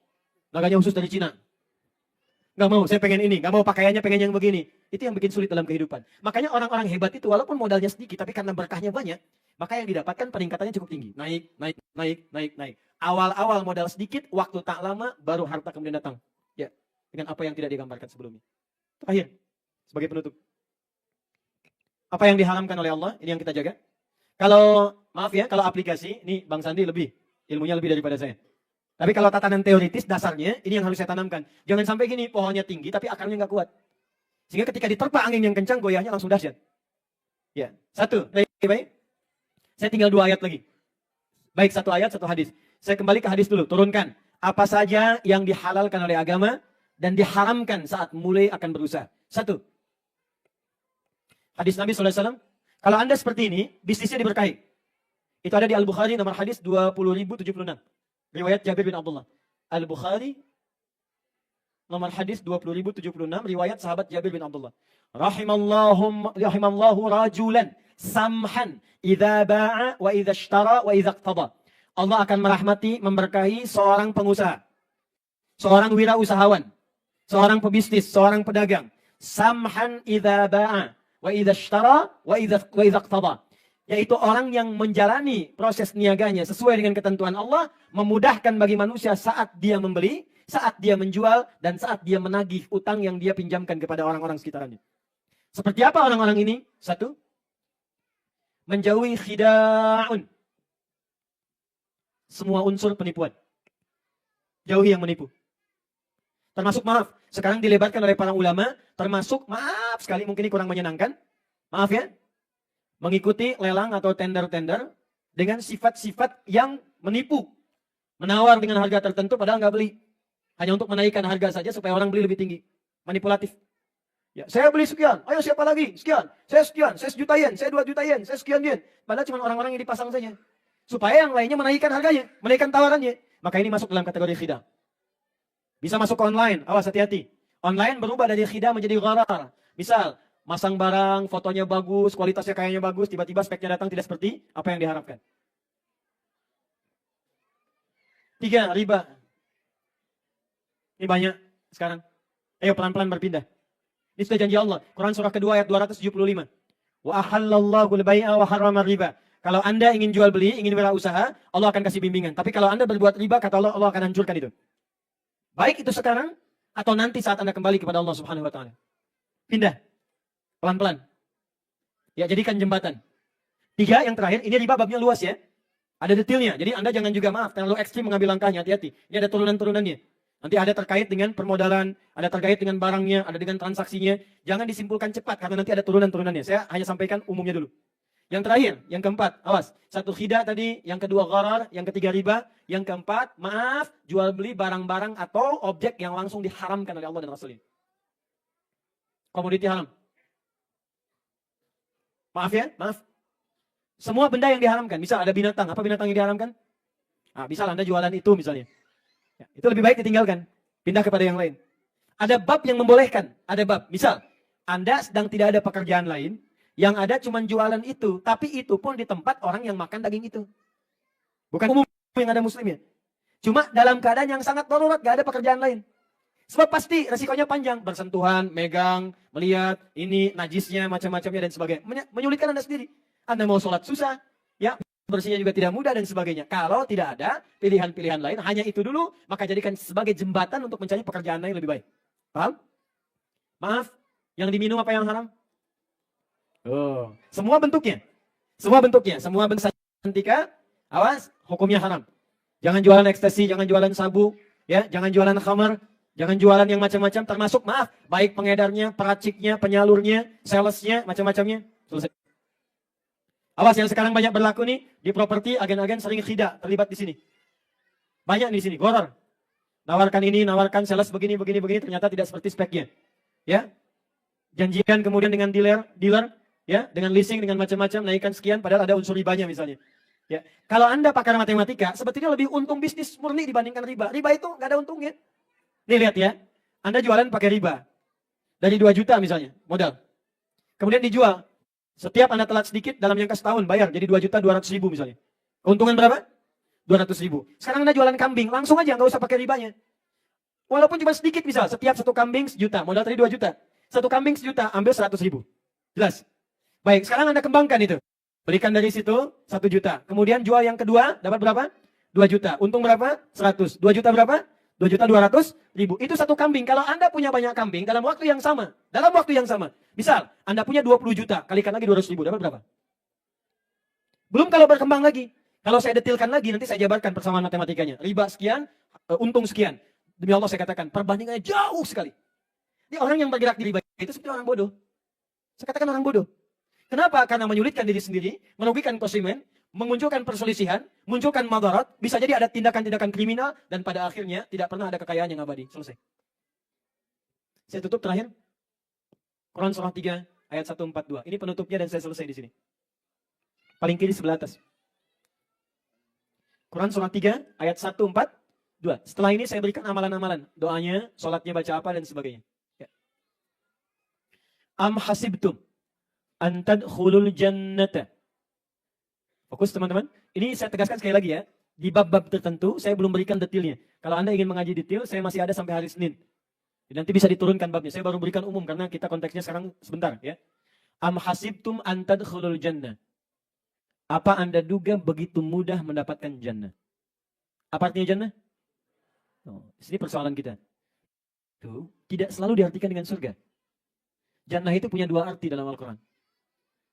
S1: Naganya khusus dari Cina. Gak mau, saya pengen ini. Gak mau pakaiannya pengen yang begini. Itu yang bikin sulit dalam kehidupan. Makanya orang-orang hebat itu walaupun modalnya sedikit, tapi karena berkahnya banyak, maka yang didapatkan peningkatannya cukup tinggi. Naik, naik, naik, naik, naik. Awal-awal modal sedikit, waktu tak lama, baru harta kemudian datang. Ya, dengan apa yang tidak digambarkan sebelumnya. Terakhir, sebagai penutup. Apa yang diharamkan oleh Allah, ini yang kita jaga. Kalau, maaf ya, kalau aplikasi, ini Bang Sandi ilmunya lebih daripada saya. Tapi kalau tatanan teoritis, dasarnya, ini yang harus saya tanamkan. Jangan sampai gini, pohonnya tinggi, tapi akarnya nggak kuat. Sehingga ketika diterpa angin yang kencang, goyahnya langsung dahsyat. Ya, satu, baik. Saya tinggal 2 ayat lagi. Baik, 1 ayat, 1 hadis. Saya kembali ke hadis dulu, turunkan. Apa saja yang dihalalkan oleh agama, dan diharamkan saat mulai akan berusaha. 1. Hadis Nabi SAW, kalau Anda seperti ini, bisnisnya diberkahi. Itu ada di Al-Bukhari, nomor hadis 20.076. Riwayat Jabir bin Abdullah. Al-Bukhari, nomor hadis 20.076, riwayat sahabat Jabir bin Abdullah. Rahimallahu rajulan samhan idza ba'a wa idza ishtara wa idza iqtada. Allah akan merahmati, memberkahi seorang pengusaha, seorang wirausahawan, seorang pebisnis, seorang pedagang. Samhan idza ba'a wa idza ishtara wa idza iqtada. Yaitu orang yang menjalani proses niaganya sesuai dengan ketentuan Allah, memudahkan bagi manusia saat dia membeli, saat dia menjual, dan saat dia menagih utang yang dia pinjamkan kepada orang-orang sekitarnya. Seperti apa orang-orang ini? 1. Menjauhi khida'un. Semua unsur penipuan. Jauhi yang menipu. Termasuk, maaf, sekarang dilebarkan oleh para ulama, termasuk, maaf sekali, mungkin ini kurang menyenangkan. Maaf ya. Mengikuti lelang atau tender-tender dengan sifat-sifat yang menipu. Menawar dengan harga tertentu padahal nggak beli. Hanya untuk menaikkan harga saja supaya orang beli lebih tinggi. Manipulatif. Ya, saya beli sekian, ayo siapa lagi? Sekian, saya sejuta yen, saya 2 juta yen, saya sekian yen. Padahal cuma orang-orang yang dipasang saja. Supaya yang lainnya menaikkan harganya, menaikkan tawarannya. Maka ini masuk dalam kategori khida. Bisa masuk ke online, awas hati-hati. Online berubah dari khida menjadi gharar. Misal, masang barang, fotonya bagus, kualitasnya kayaknya bagus, tiba-tiba speknya datang tidak seperti apa yang diharapkan. 3, riba. Ini banyak sekarang. Ayo pelan-pelan berpindah. Ini sudah janji Allah. Quran surah kedua ayat 275. Wa ahallallahu al-bai'a wa harrama riba. Kalau Anda ingin jual beli, ingin wirausaha, Allah akan kasih bimbingan. Tapi kalau Anda berbuat riba, kata Allah, Allah akan hancurkan itu. Baik itu sekarang atau nanti saat Anda kembali kepada Allah Subhanahu wa taala. Pindah. Pelan-pelan. Ya, jadikan jembatan. 3, yang terakhir, ini riba babnya luas ya. Ada detailnya. Jadi Anda jangan juga, maaf, terlalu ekstrim mengambil langkahnya, hati-hati. Ini ada turunan-turunannya. Nanti ada terkait dengan permodalan, ada terkait dengan barangnya, ada dengan transaksinya. Jangan disimpulkan cepat karena nanti ada turunan-turunannya. Saya hanya sampaikan umumnya dulu. Yang terakhir, yang keempat, awas. 1 khida tadi, yang kedua gharar, yang ketiga riba, yang keempat, maaf, jual beli barang-barang atau objek yang langsung diharamkan oleh Allah dan Rasulnya. Komoditi haram. Maaf ya, maaf. Semua benda yang diharamkan. Misal ada binatang, apa binatang yang diharamkan? Nah, misal Anda jualan itu misalnya. Ya, itu lebih baik ditinggalkan. Pindah kepada yang lain. Ada bab yang membolehkan. Ada bab. Misal, Anda sedang tidak ada pekerjaan lain, yang ada cuma jualan itu, tapi itu pun di tempat orang yang makan daging itu. Bukan umum yang ada muslimnya. Cuma dalam keadaan yang sangat darurat, gak ada pekerjaan lain. Sebab pasti resikonya panjang. Bersentuhan, megang, melihat, ini najisnya, macam-macamnya dan sebagainya. Menyulitkan Anda sendiri. Anda mau sholat susah, ya bersihnya juga tidak mudah dan sebagainya. Kalau tidak ada pilihan-pilihan lain, hanya itu dulu, maka jadikan sebagai jembatan untuk mencari pekerjaan lain lebih baik. Paham? Maaf, yang diminum apa yang haram? Oh, semua bentuknya. Semua bentuknya, semua bentuk ketika awas, hukumnya haram. Jangan jualan ekstasi, jangan jualan sabu, ya, jangan jualan khamar, jangan jualan yang macam-macam termasuk maaf, baik pengedarnya, peraciknya, penyalurnya, salesnya, macam-macamnya. Selesai. Awas yang sekarang banyak berlaku nih di properti, agen-agen sering khida terlibat di sini. Banyak di sini, gharar. Nawarkan ini, nawarkan sales begini, ternyata tidak seperti speknya. Ya. Janjikan kemudian dengan dealer, ya, dengan leasing, dengan macam-macam, naikkan sekian, padahal ada unsur ribanya misalnya. Ya, kalau Anda pakar matematika, sebetulnya lebih untung bisnis murni dibandingkan riba. Riba itu nggak ada untungnya. Nih lihat ya, Anda jualan pakai riba. Dari 2 juta misalnya, modal. Kemudian dijual. Setiap Anda telat sedikit, dalam jangka setahun bayar, jadi 2.200.000 misalnya. Keuntungan berapa? 200.000. Sekarang Anda jualan kambing, langsung aja, nggak usah pakai ribanya. Walaupun cuma sedikit misal, setiap 1 kambing 1 juta, modal tadi 2 juta. 1 kambing 1 juta, ambil 100.000. Jelas? Baik, sekarang Anda kembangkan itu. Berikan dari situ 1 juta. Kemudian jual yang kedua, dapat berapa? 2 juta. Untung berapa? 100. 2 juta berapa? 2.200.000. Itu 1 kambing. Kalau Anda punya banyak kambing dalam waktu yang sama. Misal, Anda punya 20 juta. Kalikan lagi 200.000. Dapat berapa? Belum kalau berkembang lagi. Kalau saya detilkan lagi, nanti saya jabarkan persamaan matematikanya. Riba sekian, untung sekian. Demi Allah saya katakan, perbandingannya jauh sekali. Ini orang yang bergerak di riba itu seperti orang bodoh. Saya katakan orang bodoh. Kenapa? Karena menyulitkan diri sendiri, merugikan konsumen, memunculkan perselisihan, munculkan madarat, bisa jadi ada tindakan-tindakan kriminal, dan pada akhirnya tidak pernah ada kekayaan yang abadi. Selesai. Saya tutup terakhir. Quran surah 3 ayat 142. Ini penutupnya dan saya selesai di sini. Paling kiri sebelah atas. Quran surah 3 ayat 142. Setelah ini saya berikan amalan-amalan. Doanya, sholatnya baca apa dan sebagainya. Ya. Am hasibtum an tadkhulul jannata. Fokus teman-teman. Ini saya tegaskan sekali lagi ya. Di bab-bab tertentu saya belum berikan detailnya. Kalau Anda ingin mengaji detail, saya masih ada sampai hari Senin. Nanti bisa diturunkan babnya. Saya baru berikan umum karena kita konteksnya sekarang sebentar ya. Am hasibtum an tadkhulul jannah. Apa Anda duga begitu mudah mendapatkan jannah? Apa artinya jannah? Oh, ini persoalan kita. Itu tidak selalu diartikan dengan surga. Jannah itu punya dua arti dalam Al-Quran.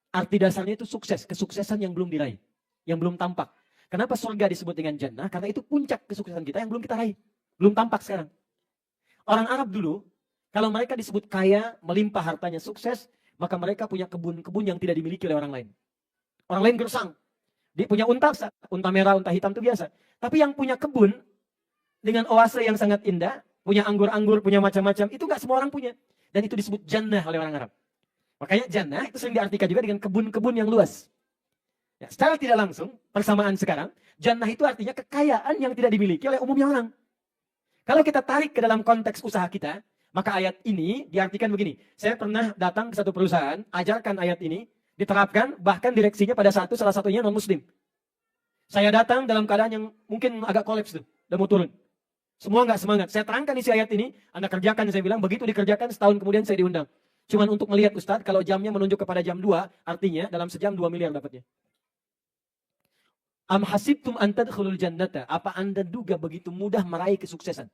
S1: Arti dasarnya itu sukses, kesuksesan yang belum diraih, yang belum tampak. Kenapa surga disebut dengan jannah? Karena itu puncak kesuksesan kita yang belum kita raih, belum tampak sekarang. Orang Arab dulu, kalau mereka disebut kaya, melimpah hartanya, sukses, maka mereka punya kebun-kebun yang tidak dimiliki oleh orang lain. Orang lain gersang. Dia punya unta merah, unta hitam itu biasa. Tapi yang punya kebun dengan oase yang sangat indah, punya anggur-anggur, punya macam-macam, itu nggak semua orang punya. Dan itu disebut jannah oleh orang Arab. Makanya jannah itu sering diartikan juga dengan kebun-kebun yang luas. Ya, secara tidak langsung, persamaan sekarang, jannah itu artinya kekayaan yang tidak dimiliki oleh umumnya orang. Kalau kita tarik ke dalam konteks usaha kita, maka ayat ini diartikan begini. Saya pernah datang ke satu perusahaan, ajarkan ayat ini, diterapkan, bahkan direksinya pada salah satunya non-muslim. Saya datang dalam keadaan yang mungkin agak kolaps tuh, udah mau turun. Semua nggak semangat. Saya terangkan isi ayat ini, Anda kerjakan, saya bilang, begitu dikerjakan, setahun kemudian saya diundang. Cuman untuk melihat Ustadz, kalau jamnya menunjuk kepada jam 2, artinya dalam sejam 2 miliar dapatnya. Am hasibtum an tadkhulul jannata. Apa Anda duga begitu mudah meraih kesuksesan?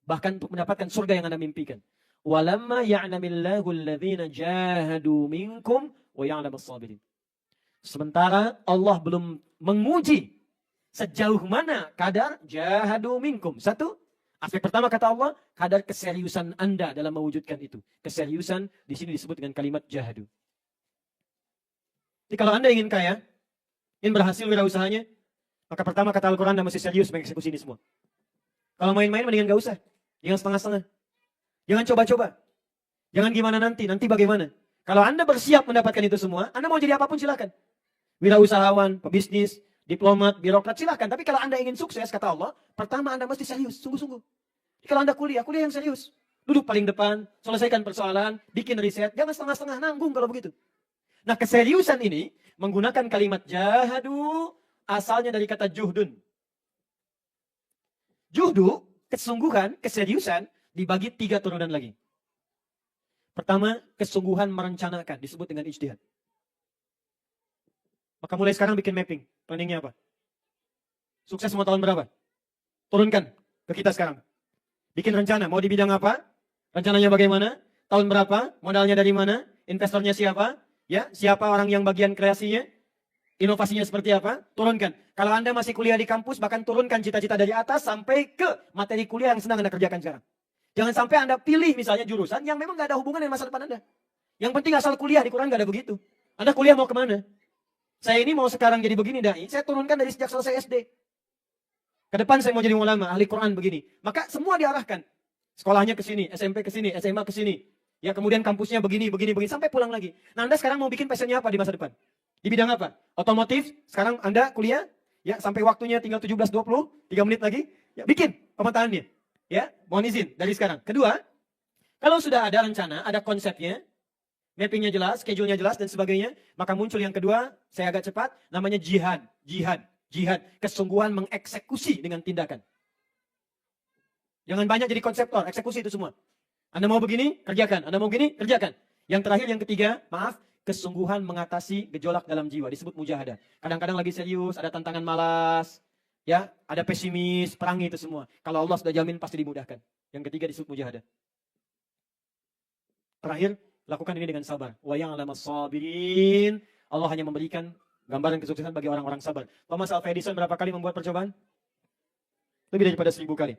S1: Bahkan untuk mendapatkan surga yang Anda mimpikan. Walamma ya'lamillahu alladhina jahadu minkum wa ya'lamus sabirin. Sementara Allah belum menguji sejauh mana kadar jahadu minkum. Satu, aspek pertama kata Allah, kadar keseriusan Anda dalam mewujudkan itu. Keseriusan di sini disebut dengan kalimat jahadu. Jadi kalau Anda ingin kaya, ingin berhasil wirausahanya, maka pertama kata Al-Quran Anda mesti serius mengeksekusi ini semua. Kalau main-main mendingan gak usah. Jangan setengah-setengah. Jangan coba-coba. Jangan gimana nanti bagaimana. Kalau Anda bersiap mendapatkan itu semua, Anda mau jadi apapun silakan. Wirausahawan, pebisnis, diplomat, birokrat silakan. Tapi kalau Anda ingin sukses, kata Allah, pertama Anda mesti serius, sungguh-sungguh. Kalau Anda kuliah yang serius. Duduk paling depan, selesaikan persoalan, bikin riset, jangan setengah-setengah, nanggung kalau begitu. Nah keseriusan ini menggunakan kalimat jahadu, asalnya dari kata juhdun. Juhdu, kesungguhan, keseriusan, dibagi 3 turunan lagi. Pertama, kesungguhan merencanakan, disebut dengan ijtihad. Maka mulai sekarang bikin mapping, planningnya apa? Sukses mau tahun berapa? Turunkan ke kita sekarang. Bikin rencana, mau di bidang apa? Rencananya bagaimana? Tahun berapa? Modalnya dari mana? Investornya siapa? Ya, siapa orang yang bagian kreasinya? Inovasinya seperti apa? Turunkan. Kalau Anda masih kuliah di kampus, bahkan turunkan cita-cita dari atas sampai ke materi kuliah yang sedang Anda kerjakan sekarang. Jangan sampai Anda pilih misalnya jurusan yang memang gak ada hubungan dengan masa depan Anda. Yang penting asal kuliah, di Quran gak ada begitu. Anda kuliah mau kemana? Saya ini mau sekarang jadi begini dai, saya turunkan dari sejak selesai SD. Ke depan saya mau jadi ulama, ahli Quran begini. Maka semua diarahkan. Sekolahnya ke sini, SMP ke sini, SMA ke sini. Ya kemudian kampusnya begini, sampai pulang lagi. Nah Anda sekarang mau bikin passionnya apa di masa depan? Di bidang apa? Otomotif, sekarang Anda kuliah, ya sampai waktunya tinggal 17.20, 3 menit lagi, ya bikin pemetaannya. Ya, mohon izin dari sekarang. Kedua, kalau sudah ada rencana, ada konsepnya, mappingnya jelas, schedule-nya jelas dan sebagainya, maka muncul yang kedua, saya agak cepat, namanya jihad. Kesungguhan mengeksekusi dengan tindakan. Jangan banyak jadi konseptor, eksekusi itu semua. Anda mau begini, kerjakan. Anda mau begini, kerjakan. Yang terakhir, yang ketiga, maaf, kesungguhan mengatasi gejolak dalam jiwa, disebut mujahadah. Kadang-kadang lagi serius, ada tantangan malas, ya, ada pesimis, perangi itu semua. Kalau Allah sudah jamin pasti dimudahkan. Yang ketiga disebut mujahadah. Terakhir, lakukan ini dengan sabar. Wa ya'lamas sabirin. Allah hanya memberikan Gambaran kesuksesan bagi orang-orang sabar. Thomas Alva Edison berapa kali membuat percobaan? Lebih daripada 1000 kali.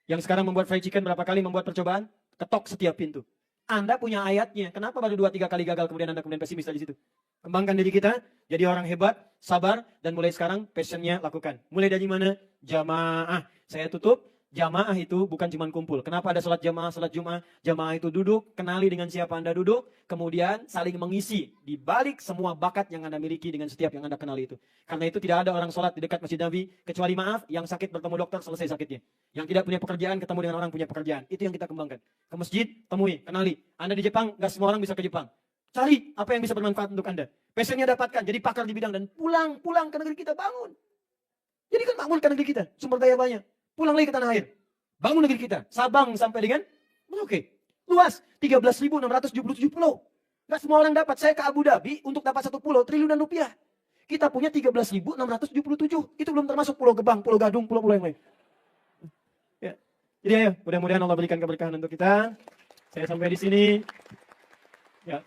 S1: Yang sekarang membuat fried chicken berapa kali membuat percobaan? Ketok setiap pintu. Anda punya ayatnya. Kenapa baru 2-3 kali gagal kemudian Anda kemudian pesimis dari situ? Kembangkan diri kita, jadi orang hebat, sabar, dan mulai sekarang passionnya lakukan. Mulai dari mana? Jamaah. Saya tutup. Jamaah itu bukan cuma kumpul. Kenapa ada sholat jamaah, sholat Jumat? Jamaah itu duduk, kenali dengan siapa Anda duduk, kemudian saling mengisi di balik semua bakat yang Anda miliki dengan setiap yang Anda kenali itu. Karena itu tidak ada orang sholat di dekat Masjid Nabi, kecuali maaf, yang sakit bertemu dokter, selesai sakitnya. Yang tidak punya pekerjaan, ketemu dengan orang punya pekerjaan. Itu yang kita kembangkan. Ke masjid, temui, kenali. Anda di Jepang, nggak semua orang bisa ke Jepang. Cari apa yang bisa bermanfaat untuk Anda. Passionnya dapatkan, jadi pakar di bidang, dan pulang ke negeri kita, bangun. Jadi kan makmurkan negeri kita, sumber daya banyak. Pulang lagi ke tanah air. Bangun negeri kita. Sabang sampai dengan Merauke. Luas. 13.677 pulau. Nggak semua orang dapat. Saya ke Abu Dhabi untuk dapat satu pulau triliunan rupiah. Kita punya 13.677. Itu belum termasuk Pulau Gebang, Pulau Gadung, pulau-pulau yang lain. Ya. Jadi ayo, mudah-mudahan Allah berikan keberkahan untuk kita. Saya sampai di sini. Ya.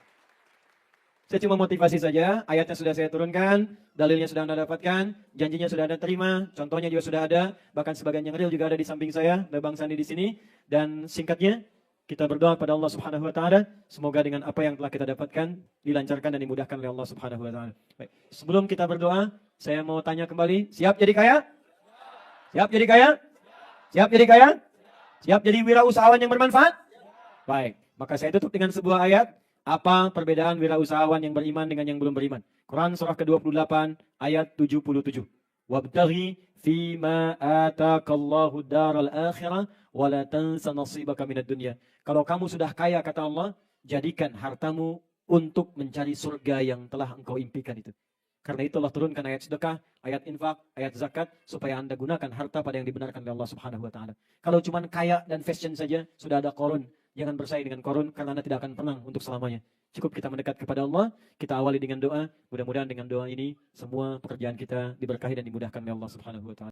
S1: Saya cuma motivasi saja, ayatnya sudah saya turunkan, dalilnya sudah Anda dapatkan, janjinya sudah Anda terima, contohnya juga sudah ada, bahkan sebagian yang real juga ada di samping saya, ada Bang Sandi di sini. Dan singkatnya, kita berdoa pada Allah Subhanahu wa taala, semoga dengan apa yang telah kita dapatkan dilancarkan dan dimudahkan oleh Allah Subhanahu wa taala. Baik, sebelum kita berdoa, saya mau tanya kembali, siap jadi kaya? Siap jadi kaya? Siap jadi kaya? Siap jadi wirausahawan yang bermanfaat? Baik, maka saya tutup dengan sebuah ayat. Apa perbedaan wirausahawan yang beriman dengan yang belum beriman? Quran surah ke-28 ayat 77. Wabtaghi fima atakallahu daral akhirah wa la tansa nasibaka minad dunya. Kalau kamu sudah kaya, kata Allah, jadikan hartamu untuk mencari surga yang telah engkau impikan itu. Karena itu Allah turunkan ayat sedekah, ayat infak, ayat zakat, supaya Anda gunakan harta pada yang dibenarkan oleh Allah Subhanahu wa taala. Kalau cuma kaya dan fashion saja, sudah ada korun. Jangan bersaing dengan korun, karena Anda tidak akan menang untuk selamanya. Cukup kita mendekat kepada Allah, kita awali dengan doa. Mudah-mudahan dengan doa ini, semua pekerjaan kita diberkahi dan dimudahkan oleh Allah Subhanahu wa taala.